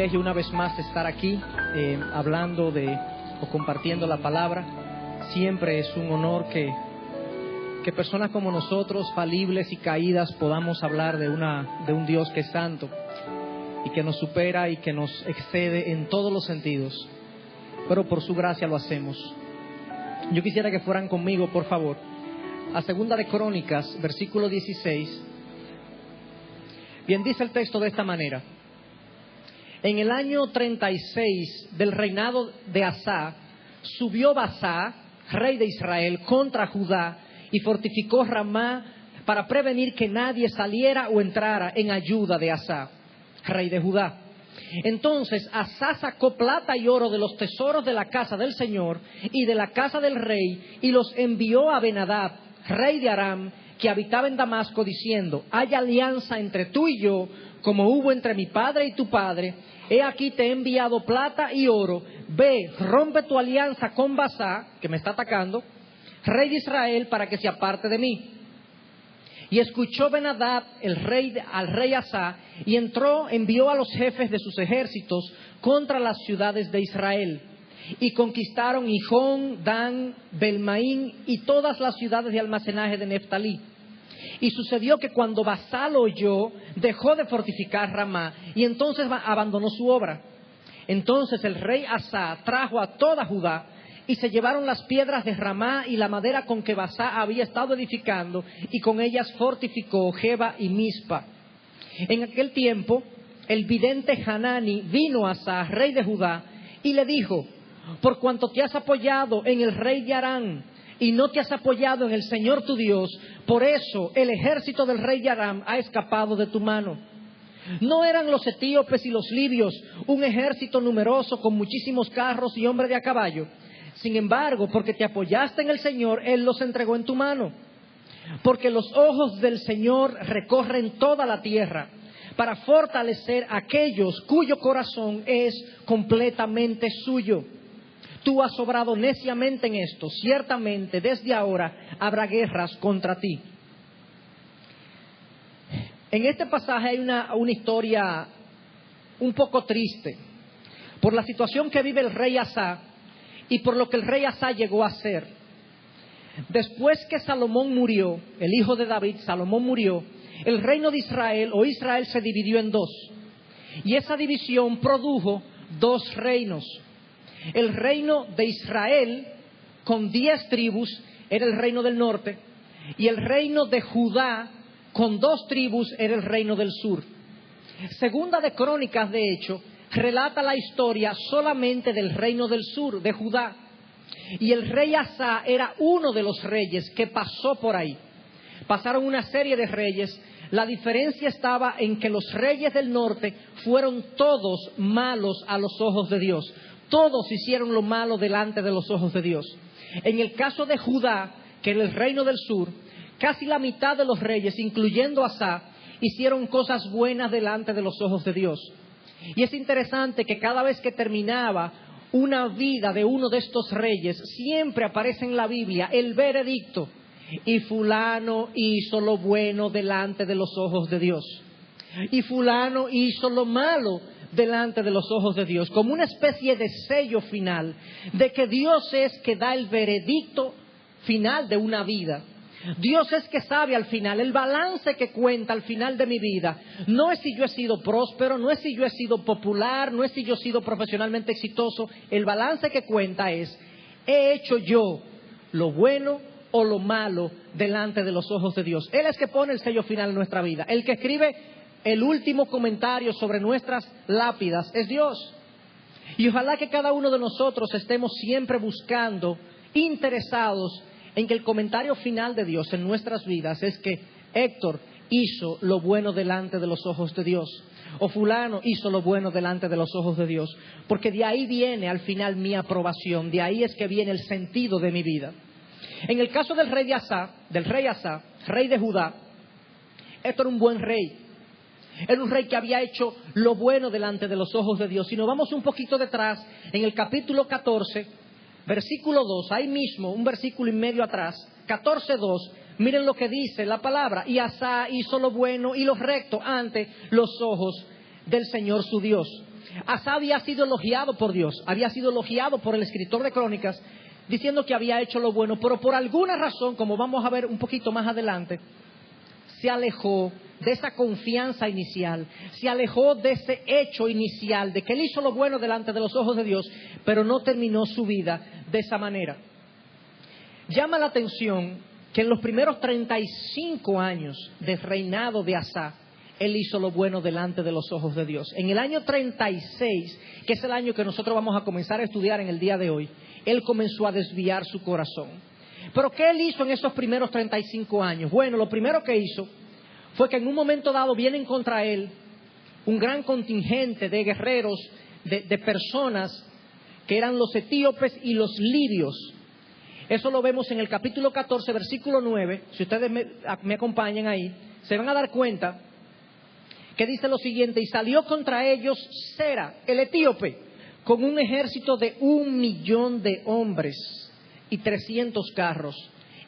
privilegio una vez más estar aquí hablando o compartiendo la palabra. Siempre es un honor que personas como nosotros, falibles y caídas, podamos hablar de un Dios que es santo y que nos supera y que nos excede en todos los sentidos. Pero por su gracia lo hacemos. Yo quisiera que fueran conmigo, por favor, a Segunda de Crónicas, versículo 16. Bien, dice el texto de esta manera: en el año 36 del reinado de Asa, subió Baasá, rey de Israel, contra Judá y fortificó Ramá para prevenir que nadie saliera o entrara en ayuda de Asa, rey de Judá. Entonces Asa sacó plata y oro de los tesoros de la casa del Señor y de la casa del rey y los envió a Ben-Hadad, rey de Aram, que habitaba en Damasco, diciendo: hay alianza entre tú y yo, como hubo entre mi padre y tu padre. He aquí te he enviado plata y oro. Ve, rompe tu alianza con Baasá, que me está atacando, rey de Israel, para que se aparte de mí. Y escuchó Ben-Hadad al rey Asa, y envió a los jefes de sus ejércitos contra las ciudades de Israel. Y conquistaron Gijón, Dan, Belmaín y todas las ciudades de almacenaje de Neftalí. Y sucedió que cuando Baasá lo oyó, dejó de fortificar Ramá y entonces abandonó su obra. Entonces el rey Asa trajo a toda Judá y se llevaron las piedras de Ramá y la madera con que Baasá había estado edificando, y con ellas fortificó Geba y Mispa. En aquel tiempo el vidente Hanani vino a Asa, rey de Judá, y le dijo: por cuanto te has apoyado en el rey de Aram y no te has apoyado en el Señor tu Dios, por eso el ejército del rey de Aram ha escapado de tu mano. ¿No eran los etíopes y los libios un ejército numeroso con muchísimos carros y hombres de a caballo? Sin embargo, porque te apoyaste en el Señor, Él los entregó en tu mano. Porque los ojos del Señor recorren toda la tierra para fortalecer a aquellos cuyo corazón es completamente suyo. Tú has obrado neciamente en esto. Ciertamente desde ahora habrá guerras contra ti. En este pasaje hay una historia un poco triste por la situación que vive el rey Asa y por lo que el rey Asa llegó a ser. Después que Salomón murió, el hijo de David, Salomón murió, el reino de Israel o Israel se dividió en dos. Y esa división produjo dos reinos. El reino de Israel, con 10 tribus, era el reino del norte, y el reino de Judá, con 2 tribus, era el reino del sur. Segunda de Crónicas, de hecho, relata la historia solamente del reino del sur, de Judá. Y el rey Asa era uno de los reyes que pasó por ahí. Pasaron una serie de reyes. La diferencia estaba en que los reyes del norte fueron todos malos a los ojos de Dios. Todos hicieron lo malo delante de los ojos de Dios. En el caso de Judá, que era el reino del sur, casi la mitad de los reyes, incluyendo a Asa, hicieron cosas buenas delante de los ojos de Dios. Y es interesante que cada vez que terminaba una vida de uno de estos reyes, siempre aparece en la Biblia el veredicto: y fulano hizo lo bueno delante de los ojos de Dios, y fulano hizo lo malo delante de los ojos de Dios, como una especie de sello final de que Dios es que da el veredicto final de una vida. Dios es que sabe al final, el balance que cuenta al final de mi vida no es si yo he sido próspero, no es si yo he sido popular, no es si yo he sido profesionalmente exitoso. El balance que cuenta es: ¿he hecho yo lo bueno o lo malo delante de los ojos de Dios? Él es que pone el sello final en nuestra vida. El que escribe el último comentario sobre nuestras lápidas es Dios. Y ojalá que cada uno de nosotros estemos siempre buscando, interesados en que el comentario final de Dios en nuestras vidas es que Héctor hizo lo bueno delante de los ojos de Dios, o fulano hizo lo bueno delante de los ojos de Dios, porque de ahí viene al final mi aprobación, de ahí es que viene el sentido de mi vida. En el caso del rey Asa, rey de Judá, Héctor era un buen rey. Era un rey que había hecho lo bueno delante de los ojos de Dios. Si nos vamos un poquito detrás, en el capítulo 14, versículo 2, ahí mismo, un versículo y medio atrás, 14:2, miren lo que dice la palabra: y Asa hizo lo bueno y lo recto ante los ojos del Señor su Dios. Asa había sido elogiado por Dios, había sido elogiado por el escritor de Crónicas, diciendo que había hecho lo bueno, pero por alguna razón, como vamos a ver un poquito más adelante, se alejó de esa confianza inicial, se alejó de ese hecho inicial, de que él hizo lo bueno delante de los ojos de Dios, pero no terminó su vida de esa manera. Llama la atención que en los primeros 35 años del reinado de Asa, él hizo lo bueno delante de los ojos de Dios. En el año 36, que es el año que nosotros vamos a comenzar a estudiar en el día de hoy, él comenzó a desviar su corazón. ¿Pero qué él hizo en esos primeros 35 años? Bueno, lo primero que hizo fue que en un momento dado vienen contra él un gran contingente de guerreros, de personas que eran los etíopes y los libios. Eso lo vemos en el capítulo 14, versículo 9. Si ustedes me acompañan ahí, se van a dar cuenta que dice lo siguiente: y salió contra ellos Sera, el etíope, con un ejército de 1,000,000 de hombres y 300 carros,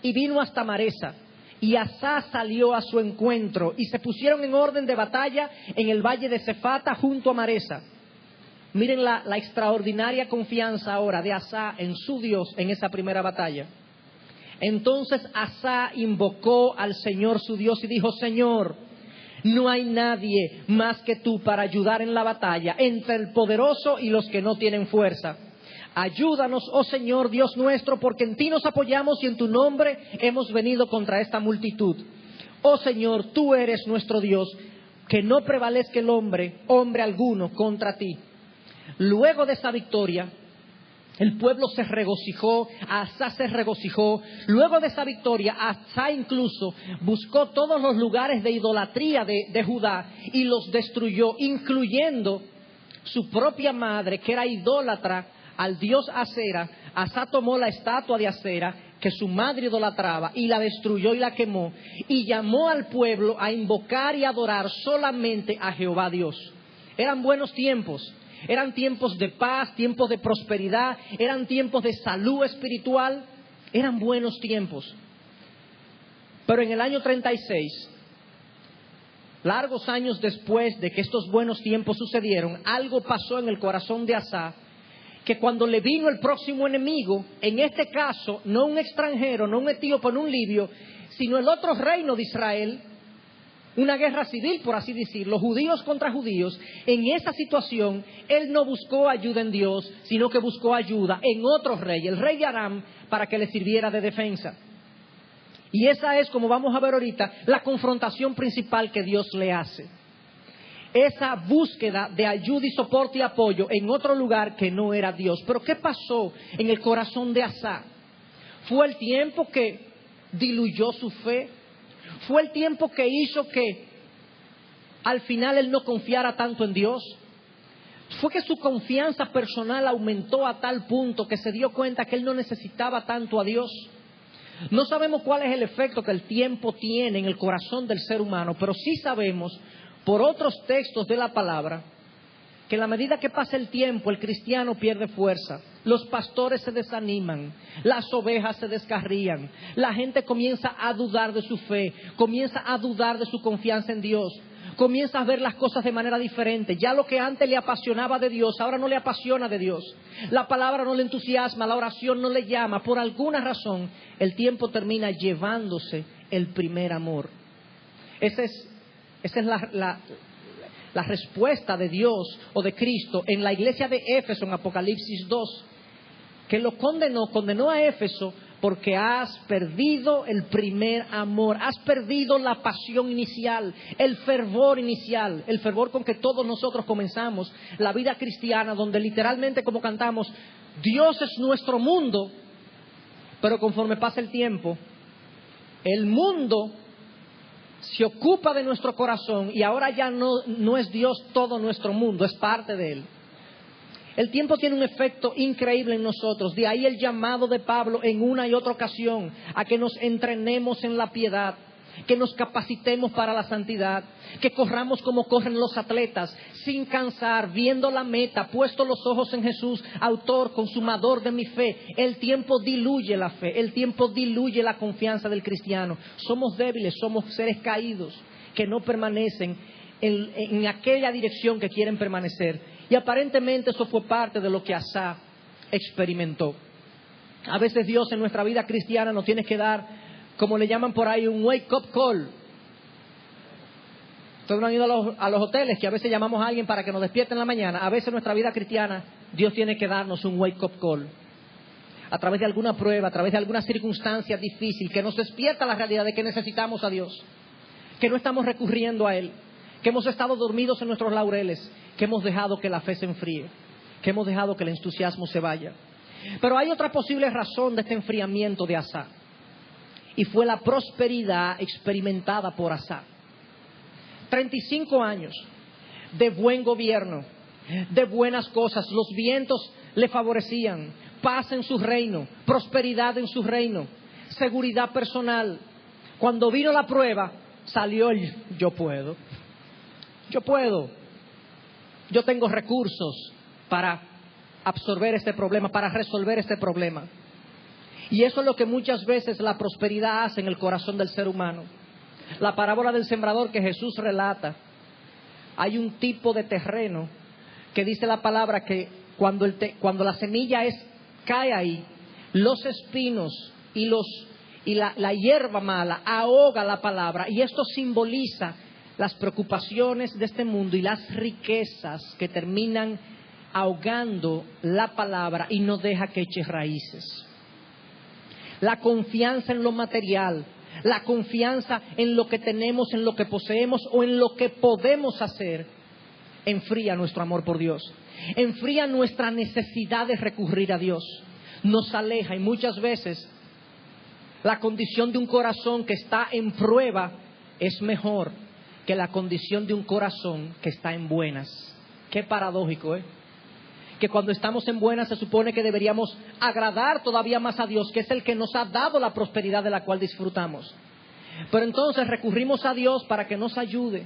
y vino hasta Maresa, y Asa salió a su encuentro, y se pusieron en orden de batalla en el valle de Cefata junto a Maresa. Miren la extraordinaria confianza ahora de Asa en su Dios en esa primera batalla. Entonces Asa invocó al Señor su Dios y dijo: Señor, no hay nadie más que tú para ayudar en la batalla entre el poderoso y los que no tienen fuerza. Ayúdanos, oh Señor Dios nuestro, porque en ti nos apoyamos y en tu nombre hemos venido contra esta multitud. Oh Señor, tú eres nuestro Dios, que no prevalezca el hombre alguno contra ti. Luego de esa victoria, el pueblo se regocijó, Asa se regocijó. Luego de esa victoria, Asa incluso buscó todos los lugares de idolatría de Judá y los destruyó, incluyendo su propia madre, que era idólatra al dios Asera. Asa tomó la estatua de Asera que su madre idolatraba y la destruyó y la quemó, y llamó al pueblo a invocar y adorar solamente a Jehová Dios. Eran buenos tiempos. Eran tiempos de paz, tiempos de prosperidad, eran tiempos de salud espiritual, eran buenos tiempos. Pero en el año 36, largos años después de que estos buenos tiempos sucedieron, algo pasó en el corazón de Asa, que cuando le vino el próximo enemigo, en este caso, no un extranjero, no un etíope, no un libio, sino el otro reino de Israel, una guerra civil, por así decirlo, judíos contra judíos. En esa situación, él no buscó ayuda en Dios, sino que buscó ayuda en otro rey, el rey de Aram, para que le sirviera de defensa. Y esa es, como vamos a ver ahorita, la confrontación principal que Dios le hace. Esa búsqueda de ayuda y soporte y apoyo en otro lugar que no era Dios. Pero ¿qué pasó en el corazón de Asa? ¿Fue el tiempo que diluyó su fe? ¿Fue el tiempo que hizo que al final él no confiara tanto en Dios? ¿Fue que su confianza personal aumentó a tal punto que se dio cuenta que él no necesitaba tanto a Dios? No sabemos cuál es el efecto que el tiempo tiene en el corazón del ser humano, pero sí sabemos por otros textos de la palabra que en la medida que pasa el tiempo el cristiano pierde fuerza, los pastores se desaniman, las ovejas se descarrían, la gente comienza a dudar de su fe, comienza a dudar de su confianza en Dios, comienza a ver las cosas de manera diferente. Ya lo que antes le apasionaba de Dios, ahora no le apasiona de Dios. La palabra no le entusiasma, la oración no le llama. Por alguna razón, el tiempo termina llevándose el primer amor. Esa es la respuesta de Dios o de Cristo en la iglesia de Éfeso en Apocalipsis 2, que lo condenó a Éfeso porque has perdido el primer amor, has perdido la pasión inicial, el fervor inicial, el fervor con que todos nosotros comenzamos la vida cristiana, donde literalmente, como cantamos, Dios es nuestro mundo, pero conforme pasa el tiempo, el mundo se ocupa de nuestro corazón y ahora ya no es Dios todo nuestro mundo, es parte de Él. El tiempo tiene un efecto increíble en nosotros, de ahí el llamado de Pablo en una y otra ocasión a que nos entrenemos en la piedad, que nos capacitemos para la santidad, que corramos como corren los atletas, sin cansar, viendo la meta, puesto los ojos en Jesús, autor, consumador de mi fe. El tiempo diluye la fe, el tiempo diluye la confianza del cristiano. Somos débiles, somos seres caídos que no permanecen en aquella dirección que quieren permanecer. Y aparentemente eso fue parte de lo que Asa experimentó. A veces Dios en nuestra vida cristiana nos tiene que dar, como le llaman por ahí, un wake-up call. Ustedes no han ido a los hoteles, que a veces llamamos a alguien para que nos despierte en la mañana. A veces en nuestra vida cristiana Dios tiene que darnos un wake-up call. A través de alguna prueba, a través de alguna circunstancia difícil, que nos despierta la realidad de que necesitamos a Dios, que no estamos recurriendo a Él, que hemos estado dormidos en nuestros laureles, que hemos dejado que la fe se enfríe, que hemos dejado que el entusiasmo se vaya. Pero hay otra posible razón de este enfriamiento de Asa, y fue la prosperidad experimentada por Asa. 35 años de buen gobierno, de buenas cosas, los vientos le favorecían, paz en su reino, prosperidad en su reino, seguridad personal. Cuando vino la prueba, salió el yo puedo, yo tengo recursos para absorber este problema, para resolver este problema. Y eso es lo que muchas veces la prosperidad hace en el corazón del ser humano. La parábola del sembrador que Jesús relata, hay un tipo de terreno que dice la palabra que cuando la semilla cae ahí, los espinos y la hierba mala ahoga la palabra, y esto simboliza las preocupaciones de este mundo y las riquezas que terminan ahogando la palabra y no deja que eche raíces. La confianza en lo material, la confianza en lo que tenemos, en lo que poseemos o en lo que podemos hacer, enfría nuestro amor por Dios, enfría nuestra necesidad de recurrir a Dios, nos aleja. Y muchas veces la condición de un corazón que está en prueba es mejor que la condición de un corazón que está en buenas. Qué paradójico, ¿eh? Que cuando estamos en buenas se supone que deberíamos agradar todavía más a Dios, que es el que nos ha dado la prosperidad de la cual disfrutamos. Pero entonces recurrimos a Dios para que nos ayude,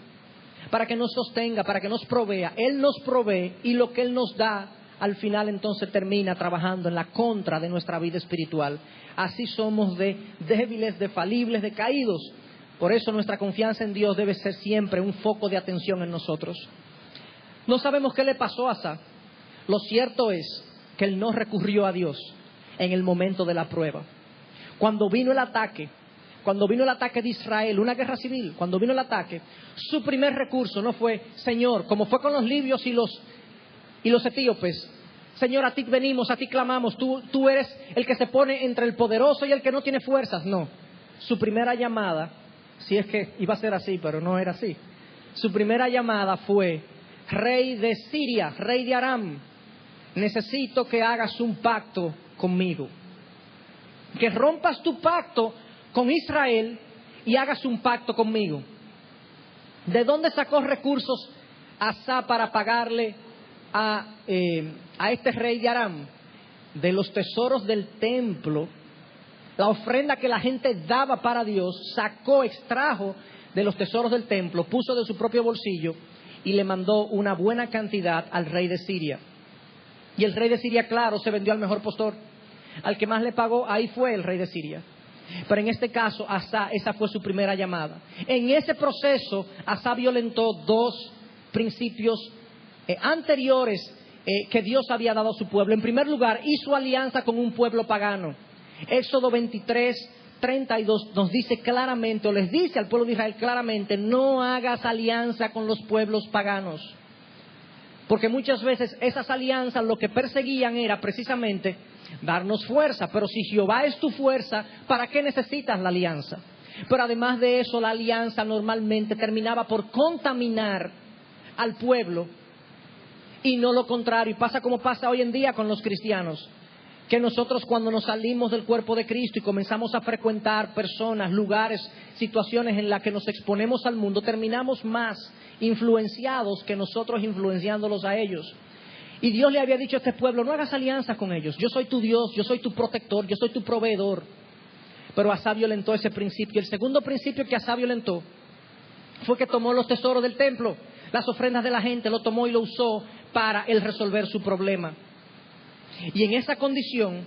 para que nos sostenga, para que nos provea. Él nos provee, y lo que Él nos da al final entonces termina trabajando en la contra de nuestra vida espiritual. Así somos de débiles, de falibles, de caídos. Por eso nuestra confianza en Dios debe ser siempre un foco de atención en nosotros. No sabemos qué le pasó a Asa. Lo cierto es que él no recurrió a Dios en el momento de la prueba. Cuando vino el ataque de Israel, una guerra civil, cuando vino el ataque, su primer recurso no fue: Señor, como fue con los libios y los etíopes, Señor, a ti venimos, a ti clamamos, tú eres el que se pone entre el poderoso y el que no tiene fuerzas. No, su primera llamada, si es que iba a ser así, pero no era así, su primera llamada fue: rey de Siria, rey de Aram, necesito que hagas un pacto conmigo, que rompas tu pacto con Israel y hagas un pacto conmigo. ¿De dónde sacó recursos Asa para pagarle a este rey de Aram? De los tesoros del templo, la ofrenda que la gente daba para Dios, extrajo de los tesoros del templo, puso de su propio bolsillo y le mandó una buena cantidad al rey de Siria. Y el rey de Siria, claro, se vendió al mejor postor. Al que más le pagó, ahí fue el rey de Siria. Pero en este caso, Asa, esa fue su primera llamada. En ese proceso, Asa violentó dos principios anteriores que Dios había dado a su pueblo. En primer lugar, hizo alianza con un pueblo pagano. Éxodo 23:32 nos dice claramente, o les dice al pueblo de Israel claramente: no hagas alianza con los pueblos paganos. Porque muchas veces esas alianzas lo que perseguían era precisamente darnos fuerza. Pero si Jehová es tu fuerza, ¿para qué necesitas la alianza? Pero además de eso, la alianza normalmente terminaba por contaminar al pueblo y no lo contrario. Y pasa como pasa hoy en día con los cristianos, que nosotros cuando nos salimos del cuerpo de Cristo y comenzamos a frecuentar personas, lugares, situaciones en las que nos exponemos al mundo, terminamos más influenciados que nosotros influenciándolos a ellos. Y Dios le había dicho a este pueblo: no hagas alianza con ellos, yo soy tu Dios, yo soy tu protector, yo soy tu proveedor. Pero Asa violentó ese principio. El segundo principio que Asa violentó fue que tomó los tesoros del templo, las ofrendas de la gente, lo tomó y lo usó para él resolver su problema. Y en esa condición,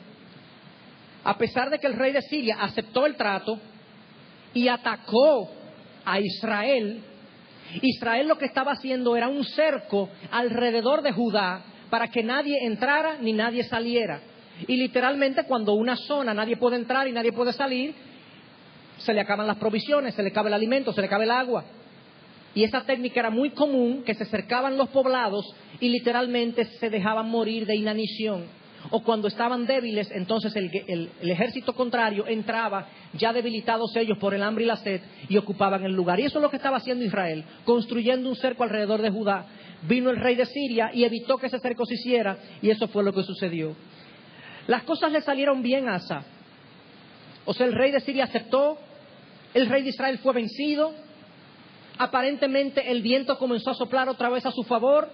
a pesar de que el rey de Siria aceptó el trato y atacó a Israel, Israel lo que estaba haciendo era un cerco alrededor de Judá para que nadie entrara ni nadie saliera. Y literalmente cuando una zona nadie puede entrar y nadie puede salir, se le acaban las provisiones, se le acaba el alimento, se le acaba el agua. Y esa técnica era muy común, que se cercaban los poblados y literalmente se dejaban morir de inanición. O cuando estaban débiles, entonces el ejército contrario entraba, ya debilitados ellos por el hambre y la sed, y ocupaban el lugar. Y eso es lo que estaba haciendo Israel, construyendo un cerco alrededor de Judá. Vino el rey de Siria y evitó que ese cerco se hiciera, y eso fue lo que sucedió. Las cosas le salieron bien a Asa. O sea, el rey de Siria aceptó, el rey de Israel fue vencido, aparentemente el viento comenzó a soplar otra vez a su favor,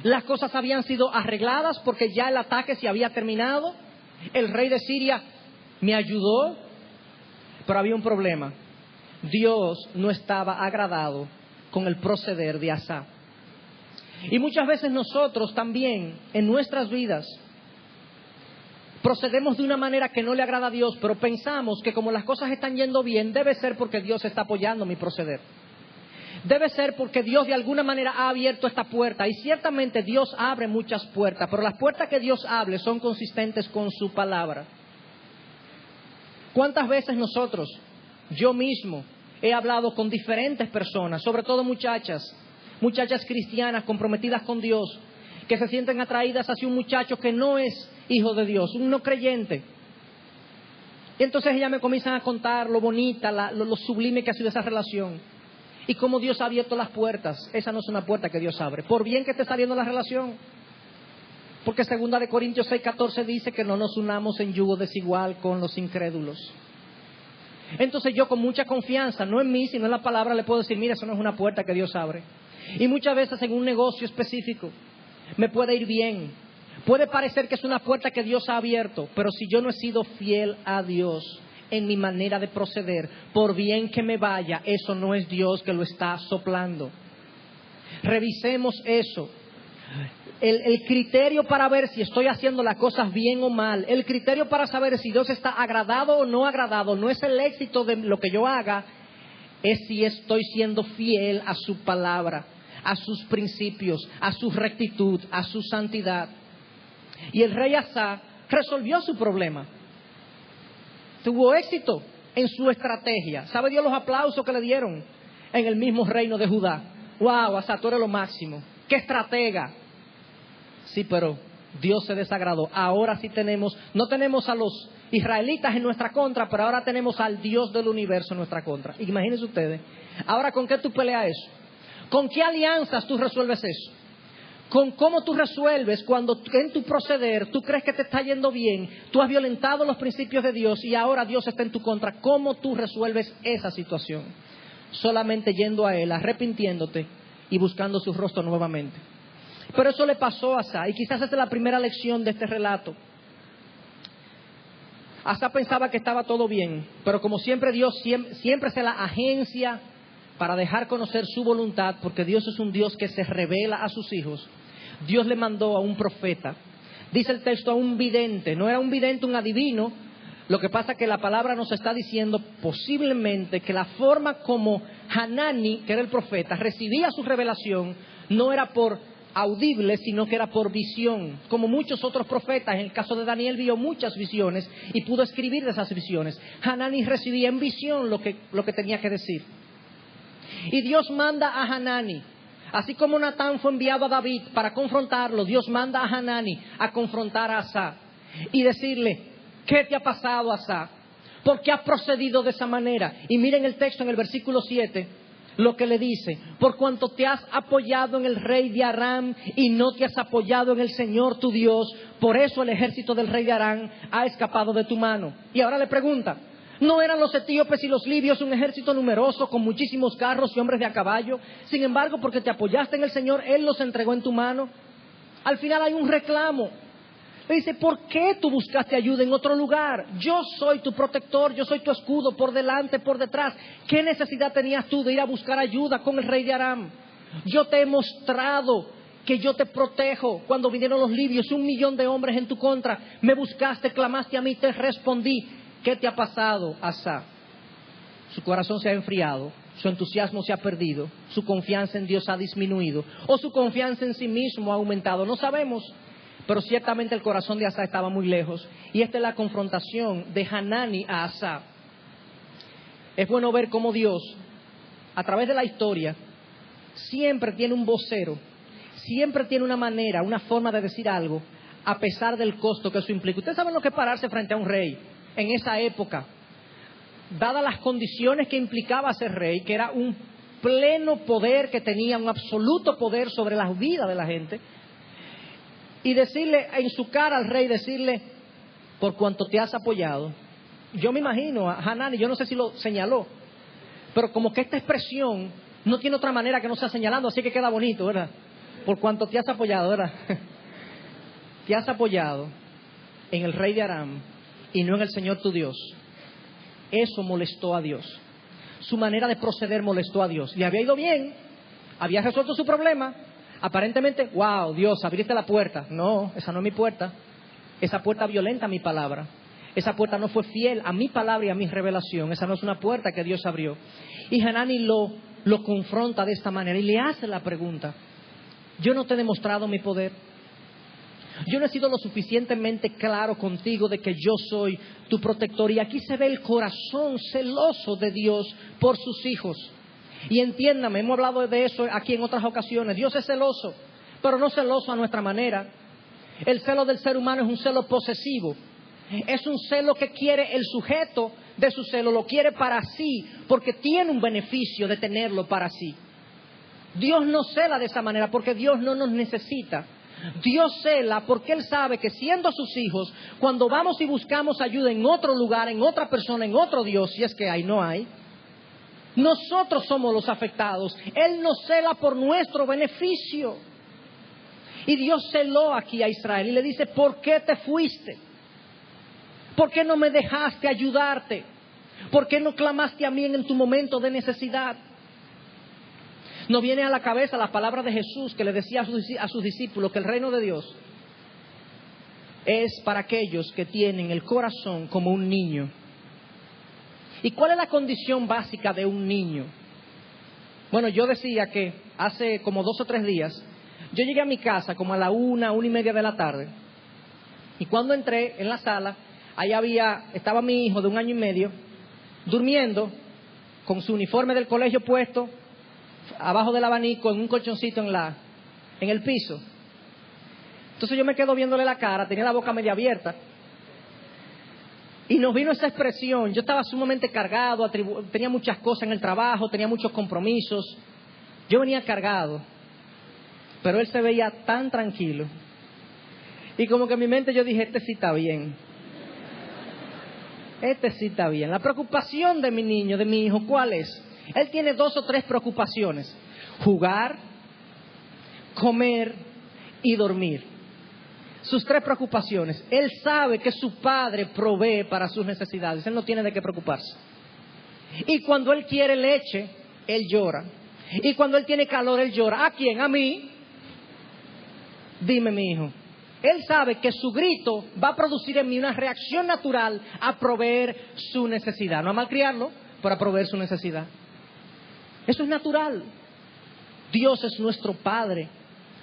las cosas habían sido arregladas porque ya el ataque se había terminado, el rey de Siria me ayudó, pero había un problema. Dios no estaba agradado con el proceder de Asa. Y muchas veces nosotros también en nuestras vidas procedemos de una manera que no le agrada a Dios, pero pensamos que como las cosas están yendo bien, debe ser porque Dios está apoyando mi proceder. Debe ser porque Dios de alguna manera ha abierto esta puerta. Y ciertamente Dios abre muchas puertas, pero las puertas que Dios abre son consistentes con su palabra. ¿Cuántas veces nosotros, yo mismo, he hablado con diferentes personas, sobre todo muchachas cristianas comprometidas con Dios, que se sienten atraídas hacia un muchacho que no es hijo de Dios, un no creyente? Y entonces ellas me comienzan a contar lo bonita, lo sublime que ha sido esa relación. Y cómo Dios ha abierto las puertas. Esa no es una puerta que Dios abre, por bien que esté saliendo la relación. Porque 2 Corintios 6:14 dice que no nos unamos en yugo desigual con los incrédulos. Entonces yo con mucha confianza, no en mí, sino en la palabra, le puedo decir, mira, eso no es una puerta que Dios abre. Y muchas veces en un negocio específico me puede ir bien. Puede parecer que es una puerta que Dios ha abierto, pero si yo no he sido fiel a Dios en mi manera de proceder, por bien que me vaya, eso no es Dios que lo está soplando. Revisemos eso. El criterio para ver si estoy haciendo las cosas bien o mal, el criterio para saber si Dios está agradado o no agradado, no es el éxito de lo que yo haga, es si estoy siendo fiel a su palabra, a sus principios, a su rectitud, a su santidad. Y el rey Asa resolvió su problema. Tuvo éxito en su estrategia. ¿Sabe Dios los aplausos que le dieron en el mismo reino de Judá? ¡Wow! Asa, tú eres lo máximo. ¡Qué estratega! Sí, pero Dios se desagradó. Ahora sí no tenemos a los israelitas en nuestra contra, pero ahora tenemos al Dios del universo en nuestra contra. Imagínense ustedes. Ahora, ¿con qué tú peleas eso? ¿Con qué alianzas tú resuelves eso? ¿Con cómo tú resuelves cuando en tu proceder tú crees que te está yendo bien, tú has violentado los principios de Dios y ahora Dios está en tu contra? ¿Cómo tú resuelves esa situación? Solamente yendo a Él, arrepintiéndote y buscando su rostro nuevamente. Pero eso le pasó a Asa, y quizás esta es la primera lección de este relato. Asa pensaba que estaba todo bien, pero como siempre Dios siempre se la agencia para dejar conocer su voluntad, porque Dios es un Dios que se revela a sus hijos. Dios le mandó a un profeta. Dice el texto, a un vidente. No era un vidente, un adivino. Lo que pasa es que la palabra nos está diciendo posiblemente que la forma como Hanani, que era el profeta, recibía su revelación no era por audible, sino que era por visión. Como muchos otros profetas, en el caso de Daniel vio muchas visiones y pudo escribir de esas visiones. Hanani recibía en visión lo que tenía que decir. Y Dios manda a Hanani, así como Natán fue enviado a David para confrontarlo, Dios manda a Hanani a confrontar a Asa y decirle, ¿qué te ha pasado, Asa? ¿Por qué has procedido de esa manera? Y miren el texto en el versículo 7, lo que le dice, por cuanto te has apoyado en el rey de Aram y no te has apoyado en el Señor tu Dios, por eso el ejército del rey de Aram ha escapado de tu mano. Y ahora le pregunta, ¿no eran los etíopes y los libios un ejército numeroso con muchísimos carros y hombres de a caballo? Sin embargo, porque te apoyaste en el Señor, Él los entregó en tu mano. Al final hay un reclamo. Le dice, ¿por qué tú buscaste ayuda en otro lugar? Yo soy tu protector, yo soy tu escudo, por delante, por detrás. ¿Qué necesidad tenías tú de ir a buscar ayuda con el rey de Aram? Yo te he mostrado que yo te protejo. Cuando vinieron los libios, 1,000,000 de hombres en tu contra, me buscaste, clamaste a mí, te respondí. ¿Qué te ha pasado, Asa? Su corazón se ha enfriado su entusiasmo se ha perdido, su confianza en Dios ha disminuido, o su confianza en sí mismo ha aumentado. No sabemos, pero ciertamente el corazón de Asa estaba muy lejos. Y esta es la confrontación de Hanani a Asa. Es bueno ver cómo Dios, a través de la historia, siempre tiene un vocero, siempre tiene una manera, una forma de decir algo, a pesar del costo que eso implica. Ustedes saben lo que es pararse frente a un rey en esa época, dadas las condiciones que implicaba ser rey, que era un pleno poder que tenía, un absoluto poder sobre las vidas de la gente, y decirle en su cara al rey, decirle, por cuanto te has apoyado. Yo me imagino a Hanani, yo no sé si lo señaló, pero como que esta expresión no tiene otra manera que no sea señalando, así que queda bonito, ¿verdad? Por cuanto te has apoyado, ¿verdad? Te has apoyado en el rey de Aram y no en el Señor tu Dios. Eso molestó a Dios. Su manera de proceder molestó a Dios. Le había ido bien, había resuelto su problema. Aparentemente, wow, Dios, abriste la puerta. No, esa no es mi puerta. Esa puerta violenta mi palabra. Esa puerta no fue fiel a mi palabra y a mi revelación. Esa no es una puerta que Dios abrió. Y Hanani lo confronta de esta manera y le hace la pregunta: yo no te he demostrado mi poder. Yo no he sido lo suficientemente claro contigo de que yo soy tu protector. Y aquí se ve el corazón celoso de Dios por sus hijos. Y entiéndame, hemos hablado de eso aquí en otras ocasiones. Dios es celoso, pero no celoso a nuestra manera. El celo del ser humano es un celo posesivo. Es un celo que quiere el sujeto de su celo, lo quiere para sí, porque tiene un beneficio de tenerlo para sí. Dios no cela de esa manera porque Dios no nos necesita. Dios cela porque Él sabe que siendo sus hijos, cuando vamos y buscamos ayuda en otro lugar, en otra persona, en otro Dios, si es que hay, no hay, nosotros somos los afectados. Él nos cela por nuestro beneficio. Y Dios celó aquí a Israel y le dice: ¿por qué te fuiste? ¿Por qué no me dejaste ayudarte? ¿Por qué no clamaste a mí en tu momento de necesidad? Nos viene a la cabeza la palabra de Jesús que le decía a sus discípulos que el reino de Dios es para aquellos que tienen el corazón como un niño. ¿Y cuál es la condición básica de un niño? Bueno, yo decía que hace como 2 o 3 días, yo llegué a mi casa como a la 1:30 de la tarde. Y cuando entré en la sala, ahí estaba mi hijo de 1 año y medio, durmiendo, con su uniforme del colegio puesto, abajo del abanico, en un colchoncito en el piso. Entonces yo me quedo viéndole la cara, tenía la boca media abierta. Y nos vino esa expresión. Yo estaba sumamente cargado, tenía muchas cosas en el trabajo, tenía muchos compromisos. Yo venía cargado, pero él se veía tan tranquilo. Y como que en mi mente yo dije: este sí está bien. Este sí está bien. La preocupación de mi niño, de mi hijo, ¿cuál es? Él tiene 2 o 3 preocupaciones: jugar, comer y dormir. Sus 3 preocupaciones. Él sabe que su padre provee para sus necesidades. Él no tiene de qué preocuparse. Y cuando él quiere leche, él llora. Y cuando él tiene calor, él llora. ¿A quién? ¿A mí? Dime, mi hijo. Él sabe que su grito va a producir en mí una reacción natural a proveer su necesidad. No a malcriarlo, pero a proveer su necesidad. Eso es natural. Dios es nuestro Padre.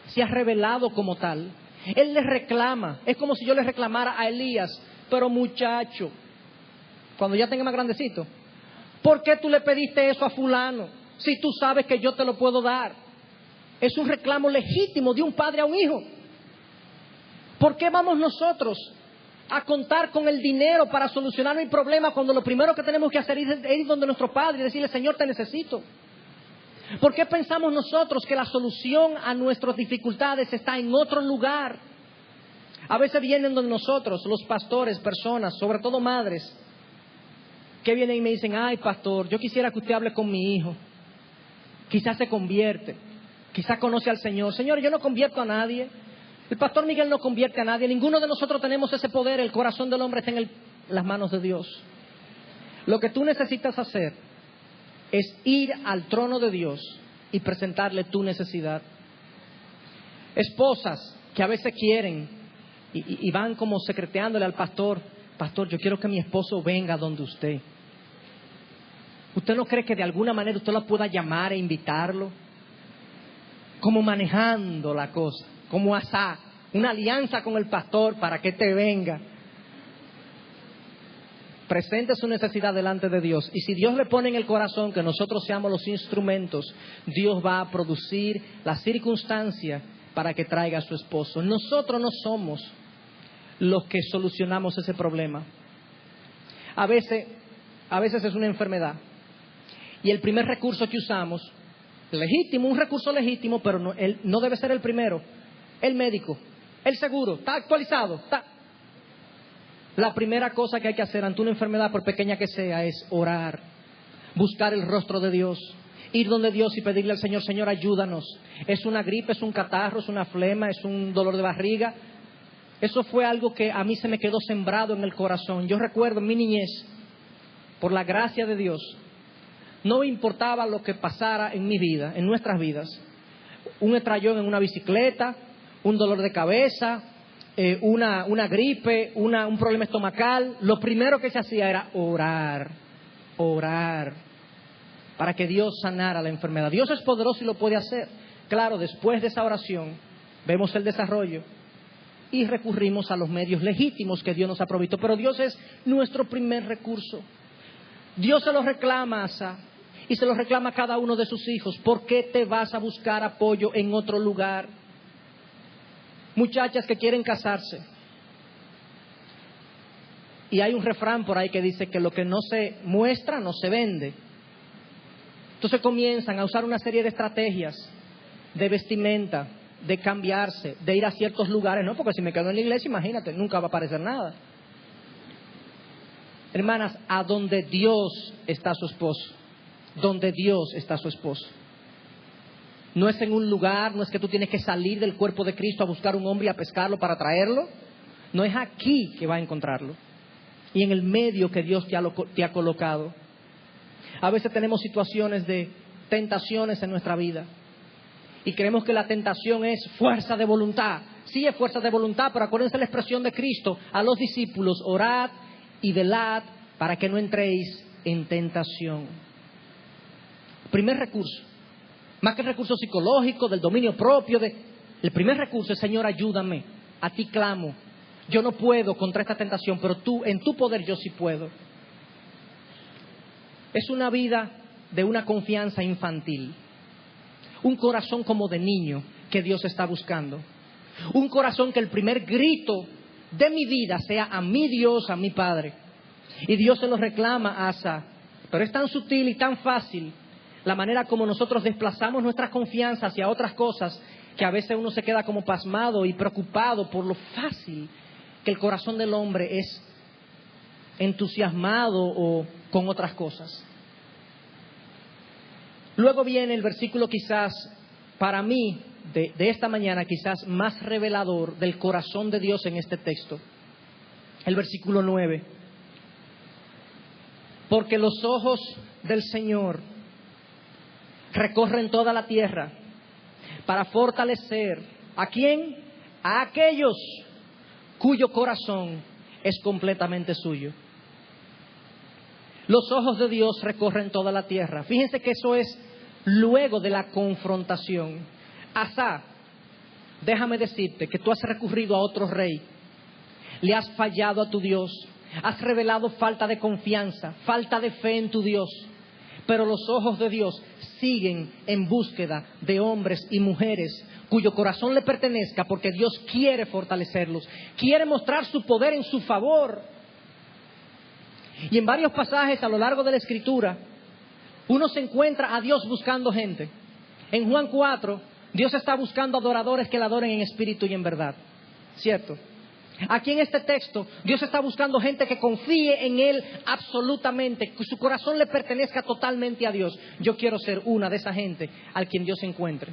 Se ha revelado como tal. Él le reclama. Es como si yo le reclamara a Elías: pero muchacho, cuando ya tenga más grandecito, ¿por qué tú le pediste eso a fulano si tú sabes que yo te lo puedo dar? Es un reclamo legítimo de un padre a un hijo. ¿Por qué vamos nosotros a contar con el dinero para solucionar mi problema cuando lo primero que tenemos que hacer es ir donde nuestro padre y decirle: Señor, te necesito? ¿Por qué pensamos nosotros que la solución a nuestras dificultades está en otro lugar? A veces vienen donde nosotros, los pastores, personas, sobre todo madres, que vienen y me dicen: ay, pastor, yo quisiera que usted hable con mi hijo. Quizás se convierte, quizás conoce al Señor. Señor, yo no convierto a nadie. El pastor Miguel no convierte a nadie. Ninguno de nosotros tenemos ese poder. El corazón del hombre está en las manos de Dios. Lo que tú necesitas hacer es ir al trono de Dios y presentarle tu necesidad. Esposas que a veces quieren y van como secreteándole al pastor: pastor, yo quiero que mi esposo venga donde usted. ¿Usted no cree que de alguna manera usted lo pueda llamar e invitarlo? Como manejando la cosa, como Asa, una alianza con el pastor para que te venga. Presente su necesidad delante de Dios. Y si Dios le pone en el corazón que nosotros seamos los instrumentos, Dios va a producir la circunstancia para que traiga a su esposo. Nosotros no somos los que solucionamos ese problema. A veces es una enfermedad. Y el primer recurso que usamos, legítimo, un recurso legítimo, pero no debe ser el primero. El médico, el seguro, está actualizado. La primera cosa que hay que hacer ante una enfermedad, por pequeña que sea, es orar, buscar el rostro de Dios, ir donde Dios y pedirle al Señor, Señor, ayúdanos. Es una gripe, es un catarro, es una flema, es un dolor de barriga. Eso fue algo que a mí se me quedó sembrado en el corazón. Yo recuerdo en mi niñez, por la gracia de Dios, no me importaba lo que pasara en mi vida, en nuestras vidas. Un estrellón en una bicicleta, un dolor de cabeza, una gripe, un problema estomacal. Lo primero que se hacía era orar, para que Dios sanara la enfermedad. Dios es poderoso y lo puede hacer. Claro, después de esa oración, vemos el desarrollo y recurrimos a los medios legítimos que Dios nos ha provisto. Pero Dios es nuestro primer recurso. Dios se lo reclama a Asa y se lo reclama a cada uno de sus hijos. ¿Por qué te vas a buscar apoyo en otro lugar? Muchachas que quieren casarse. Y hay un refrán por ahí que dice que lo que no se muestra no se vende. Entonces comienzan a usar una serie de estrategias de vestimenta, de cambiarse, de ir a ciertos lugares. No, porque si me quedo en la iglesia, imagínate, nunca va a aparecer nada. Hermanas, a donde Dios está su esposo, donde Dios está su esposo. No es en un lugar, no es que tú tienes que salir del cuerpo de Cristo a buscar un hombre y a pescarlo para traerlo. No es aquí que va a encontrarlo. Y en el medio que Dios te ha colocado. A veces tenemos situaciones de tentaciones en nuestra vida. Y creemos que la tentación es fuerza de voluntad. Sí es fuerza de voluntad, pero acuérdense la expresión de Cristo a los discípulos: orad y velad para que no entréis en tentación. Primer recurso. Más que el recurso psicológico, del dominio propio. El primer recurso es: Señor, ayúdame. A ti clamo. Yo no puedo contra esta tentación, pero tú, en tu poder, yo sí puedo. Es una vida de una confianza infantil. Un corazón como de niño que Dios está buscando. Un corazón que el primer grito de mi vida sea a mi Dios, a mi Padre. Y Dios se lo reclama a Asa. Pero es tan sutil y tan fácil la manera como nosotros desplazamos nuestra confianza hacia otras cosas, que a veces uno se queda como pasmado y preocupado por lo fácil que el corazón del hombre es entusiasmado o con otras cosas. Luego viene el versículo quizás, para mí, de esta mañana, quizás más revelador del corazón de Dios en este texto. El versículo 9. Porque los ojos del Señor recorren toda la tierra para fortalecer ¿a quién? A aquellos cuyo corazón es completamente suyo. Los ojos de Dios recorren toda la tierra. Fíjense que eso es luego de la confrontación. Asa, déjame decirte que tú has recurrido a otro rey, le has fallado a tu Dios, has revelado falta de confianza, falta de fe en tu Dios. Pero los ojos de Dios siguen en búsqueda de hombres y mujeres cuyo corazón le pertenezca, porque Dios quiere fortalecerlos, quiere mostrar su poder en su favor. Y en varios pasajes a lo largo de la Escritura, uno se encuentra a Dios buscando gente. En Juan 4, Dios está buscando adoradores que le adoren en espíritu y en verdad. ¿Cierto? Aquí en este texto, Dios está buscando gente que confíe en Él absolutamente, que su corazón le pertenezca totalmente a Dios. Yo quiero ser una de esa gente al quien Dios encuentre.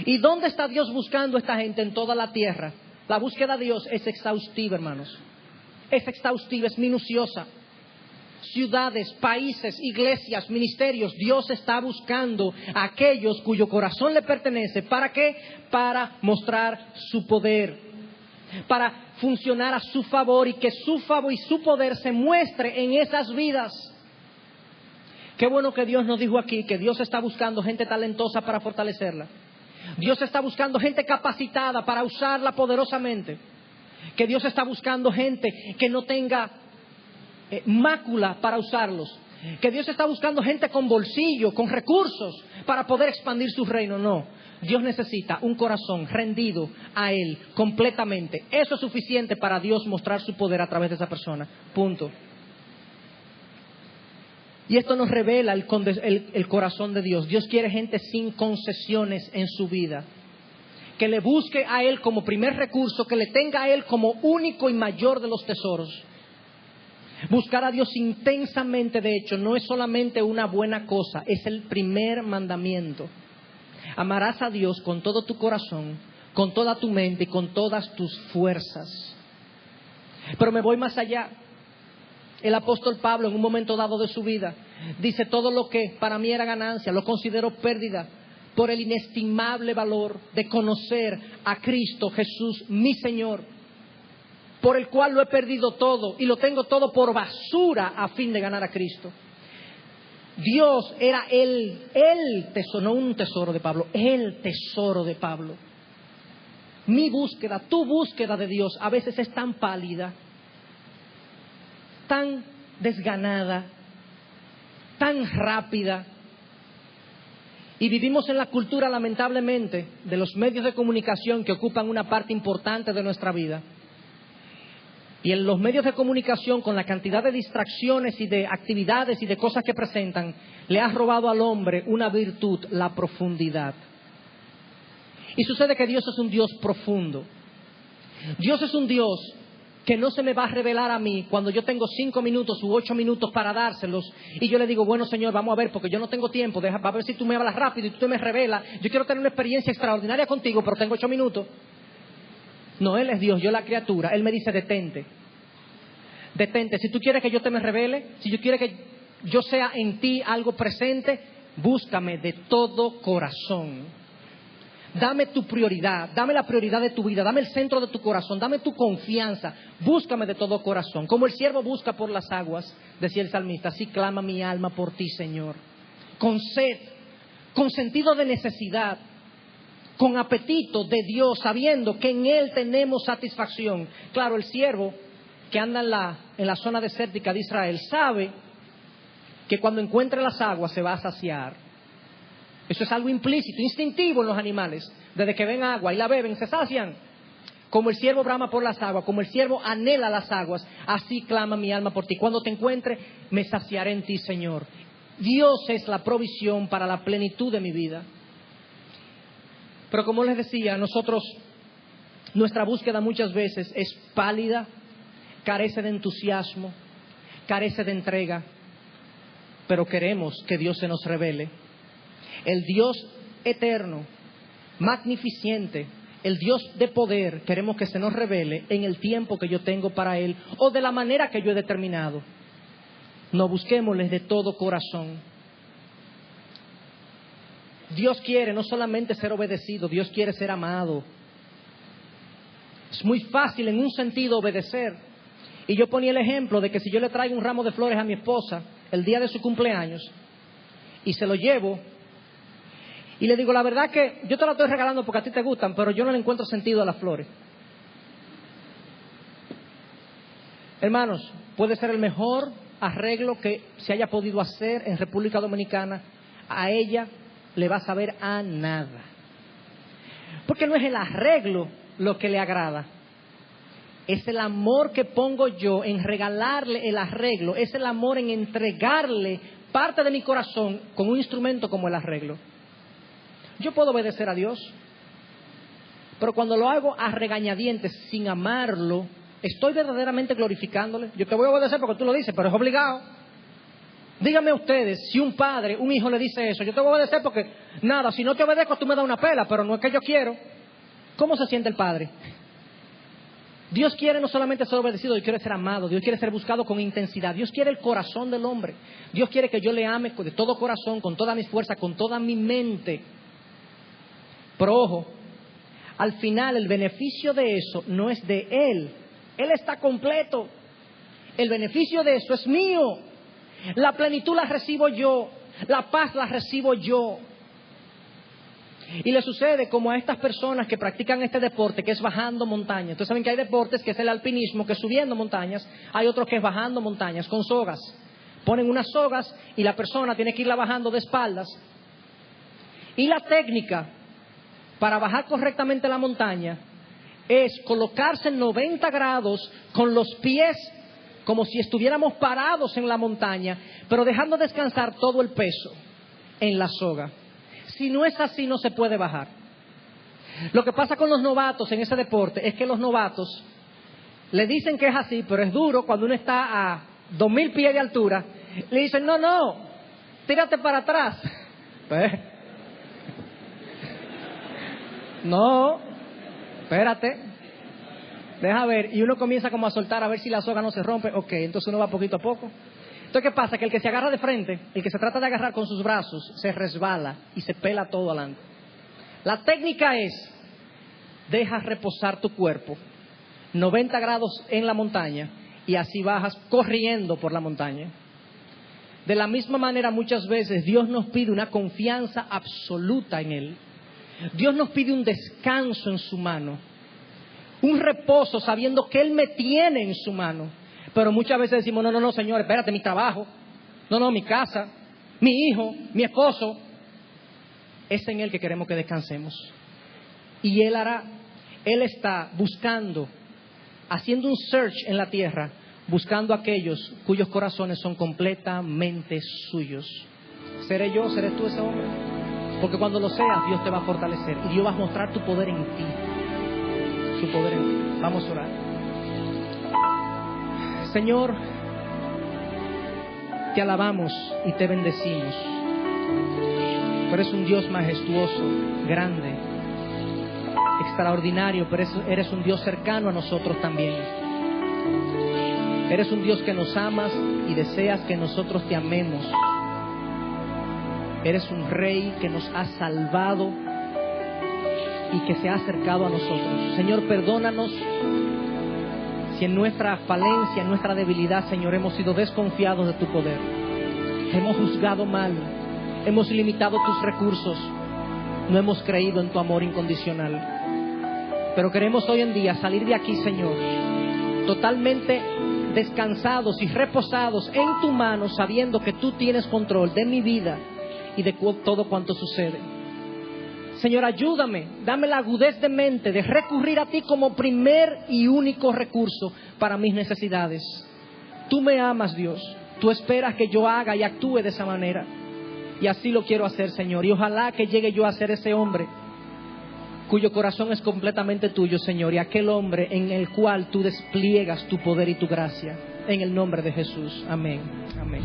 ¿Y dónde está Dios buscando a esta gente? En toda la tierra. La búsqueda de Dios es exhaustiva, hermanos. Es exhaustiva, es minuciosa. Ciudades, países, iglesias, ministerios. Dios está buscando a aquellos cuyo corazón le pertenece. ¿Para qué? Para mostrar su poder, para funcionar a su favor y que su favor y su poder se muestre en esas vidas. Qué bueno que Dios nos dijo aquí que Dios está buscando gente talentosa para fortalecerla. Dios está buscando gente capacitada para usarla poderosamente. Que Dios está buscando gente que no tenga mácula para usarlos. Que Dios está buscando gente con bolsillo, con recursos para poder expandir su reino. No, Dios necesita un corazón rendido a Él completamente. Eso es suficiente para Dios mostrar su poder a través de esa persona. Punto. Y esto nos revela el corazón de Dios. Dios quiere gente sin concesiones en su vida. Que le busque a Él como primer recurso, que le tenga a Él como único y mayor de los tesoros. Buscar a Dios intensamente, de hecho, no es solamente una buena cosa, es el primer mandamiento. Amarás a Dios con todo tu corazón, con toda tu mente y con todas tus fuerzas. Pero me voy más allá. El apóstol Pablo, en un momento dado de su vida, dice: todo lo que para mí era ganancia, lo considero pérdida por el inestimable valor de conocer a Cristo Jesús, mi Señor, por el cual lo he perdido todo y lo tengo todo por basura a fin de ganar a Cristo. Dios era el tesoro, no un tesoro de Pablo, el tesoro de Pablo. Mi búsqueda, tu búsqueda de Dios a veces es tan pálida, tan desganada, tan rápida. Y vivimos en la cultura, lamentablemente, de los medios de comunicación que ocupan una parte importante de nuestra vida. Y en los medios de comunicación, con la cantidad de distracciones y de actividades y de cosas que presentan, le ha robado al hombre una virtud: la profundidad. Y sucede que Dios es un Dios profundo. Dios es un Dios que no se me va a revelar a mí cuando yo tengo 5 minutos u 8 minutos para dárselos y yo le digo: bueno, Señor, vamos a ver, porque yo no tengo tiempo, a ver si tú me hablas rápido y tú me revelas. Yo quiero tener una experiencia extraordinaria contigo, pero tengo 8 minutos. No, Él es Dios, yo la criatura. Él me dice: detente. Si tú quieres que yo te me revele, si yo quiero que yo sea en ti algo presente, búscame de todo corazón. Dame tu prioridad, dame la prioridad de tu vida, dame el centro de tu corazón, dame tu confianza, búscame de todo corazón. Como el siervo busca por las aguas, decía el salmista, así clama mi alma por ti, Señor. Con sed, con sentido de necesidad, con apetito de Dios, sabiendo que en Él tenemos satisfacción. Claro, el siervo que anda en la zona desértica de Israel sabe que cuando encuentre las aguas se va a saciar. Eso es algo implícito, instintivo en los animales. Desde que ven agua y la beben, se sacian. Como el siervo brama por las aguas, como el siervo anhela las aguas, así clama mi alma por ti. Cuando te encuentre, me saciaré en ti, Señor. Dios es la provisión para la plenitud de mi vida. Pero como les decía, nuestra búsqueda muchas veces es pálida, carece de entusiasmo, carece de entrega, pero queremos que Dios se nos revele. El Dios eterno, magnificente, el Dios de poder, queremos que se nos revele en el tiempo que yo tengo para Él o de la manera que yo he determinado. No, busquémosles de todo corazón. Dios quiere no solamente ser obedecido, Dios quiere ser amado. Es muy fácil en un sentido obedecer. Y yo ponía el ejemplo de que si yo le traigo un ramo de flores a mi esposa el día de su cumpleaños y se lo llevo y le digo: la verdad que yo te la estoy regalando porque a ti te gustan, pero yo no le encuentro sentido a las flores. Hermanos, puede ser el mejor arreglo que se haya podido hacer en República Dominicana. A ella le va a saber a nada. Porque no es el arreglo lo que le agrada. Es el amor que pongo yo en regalarle el arreglo. Es el amor en entregarle parte de mi corazón con un instrumento como el arreglo. Yo puedo obedecer a Dios, pero cuando lo hago a regañadientes, sin amarlo, ¿estoy verdaderamente glorificándole? Yo te voy a obedecer porque tú lo dices, pero es obligado. Díganme ustedes, si un padre, un hijo le dice eso: yo te voy a obedecer porque, nada, si no te obedezco tú me das una pela, pero no es que yo quiero. ¿Cómo se siente el padre? Dios quiere no solamente ser obedecido, Dios quiere ser amado, Dios quiere ser buscado con intensidad. Dios quiere el corazón del hombre. Dios quiere que yo le ame de todo corazón, con toda mi fuerza, con toda mi mente. Pero ojo, al final el beneficio de eso no es de Él. Él está completo. El beneficio de eso es mío. La plenitud la recibo yo. La paz la recibo yo. Y le sucede como a estas personas que practican este deporte, que es bajando montañas. Ustedes saben que hay deportes que es el alpinismo, que es subiendo montañas. Hay otros que es bajando montañas con sogas. Ponen unas sogas y la persona tiene que irla bajando de espaldas. Y la técnica para bajar correctamente la montaña es colocarse en 90 grados con los pies como si estuviéramos parados en la montaña, pero dejando descansar todo el peso en la soga. Si no es así, no se puede bajar. Lo que pasa con los novatos en ese deporte es que los novatos le dicen que es así, pero es duro cuando uno está a 2000 pies de altura. Le dicen, no, tírate para atrás. No, espérate, deja ver. Y uno comienza como a soltar a ver si la soga no se rompe. Ok, entonces uno va poquito a poco. Entonces, ¿qué pasa? Que el que se agarra de frente, el que se trata de agarrar con sus brazos, se resbala y se pela todo adelante. La técnica es, deja reposar tu cuerpo 90 grados en la montaña y así bajas corriendo por la montaña. De la misma manera, muchas veces Dios nos pide una confianza absoluta en Él. Dios nos pide un descanso en su mano, un reposo sabiendo que Él me tiene en su mano. Pero muchas veces decimos, no, Señor, espérate, mi trabajo, no, mi casa, mi hijo, mi esposo. Es en Él que queremos que descansemos. Y Él hará, Él está buscando, haciendo un search en la tierra, buscando a aquellos cuyos corazones son completamente suyos. ¿Seré yo, seré tú ese hombre? Porque cuando lo seas, Dios te va a fortalecer y Dios va a mostrar tu poder en ti, su poder en ti. Vamos a orar. Señor, te alabamos y te bendecimos. Tú eres un Dios majestuoso, grande, extraordinario, pero eres un Dios cercano a nosotros también. Eres un Dios que nos amas y deseas que nosotros te amemos. Eres un Rey que nos ha salvado y que se ha acercado a nosotros. Señor, perdónanos si en nuestra falencia, en nuestra debilidad, Señor, hemos sido desconfiados de tu poder. Hemos juzgado mal, hemos limitado tus recursos, no hemos creído en tu amor incondicional. Pero queremos hoy en día salir de aquí, Señor, totalmente descansados y reposados en tu mano, sabiendo que tú tienes control de mi vida y de todo cuanto sucede. Señor, ayúdame, dame la agudez de mente de recurrir a ti como primer y único recurso para mis necesidades. Tú me amas, Dios. Tú esperas que yo haga y actúe de esa manera. Y así lo quiero hacer, Señor. Y ojalá que llegue yo a ser ese hombre cuyo corazón es completamente tuyo, Señor. Y aquel hombre en el cual tú despliegas tu poder y tu gracia. En el nombre de Jesús. Amén. Amén.